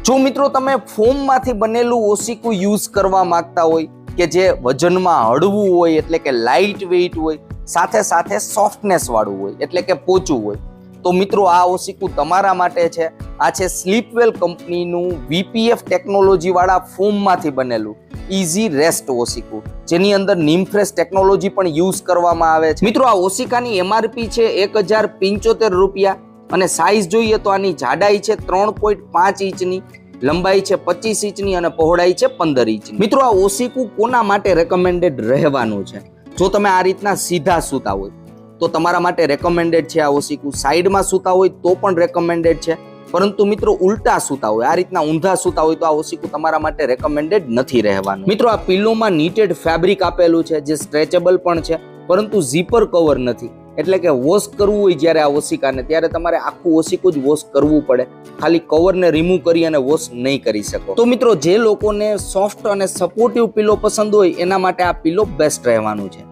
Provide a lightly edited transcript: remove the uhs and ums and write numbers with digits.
જો મિત્રો તમે ફોમમાંથી બનેલું ઓશીકું યુઝ કરવા માંગતા હોય કે જે વજનમાં હળવું હોય એટલે કે લાઇટ વેઇટ હોય, સાથે સાથે સોફ્ટનેસ વાળું હોય એટલે કે પોચું હોય, તો મિત્રો આ ઓશીકું તમારા માટે છે. આ છે સ્લીપવેલ કંપનીનું VPF ટેકનોલોજી વાળા ફોમમાંથી બનેલું ઇઝી રેસ્ટ ઓશીકું, જેની અંદર નીમફ્રેશ ટેકનોલોજી પણ યુઝ કરવામાં આવે છે. મિત્રો આ ઓશિકાની MRP છે 1075 રૂપિયા અને સાઇઝ જોઈએ તો આની જાડાઈ છે 3.5 ઇંચની, લંબાઈ છે 25 ઇંચની અને પહોળાઈ છે 15 ઇંચની. મિત્રો આ ઓશીકું કોના માટે રેકમેન્ડેડ રહેવાનું છે? જો તમે આ રીતના સીધા સૂતા હોય તો તમારા માટે રેકમેન્ડેડ છે આ ઓશીકું. સાઈડમાં સૂતા હોય તો પણ રેકમેન્ડેડ છે, પરંતુ મિત્રો ઉલટા સૂતા હોય, આ રીતના ઊંધા સૂતા હોય તો આ ઓશીકું તમારા માટે રેકમેન્ડેડ નથી રહેવાનું. મિત્રો આ પિલોમાં નીટેડ ફેબ્રિક આપેલું છે જે સ્ટ્રેચેબલ પણ છે, પરંતુ ઝીપર કવર નથી, એટલે કે વોશ કરવું હોય જ્યારે આ ઓશિકાને ત્યારે તમારે આખું ઓશીકું જ વોશ કરવું પડે, ખાલી કવરને રિમૂવ કરી અને વોશ નહીં કરી શકો. તો મિત્રો જે લોકોને સોફ્ટ અને સપોર્ટિવ પિલો પસંદ હોય એના માટે આ પિલો બેસ્ટ રહેવાનું છે.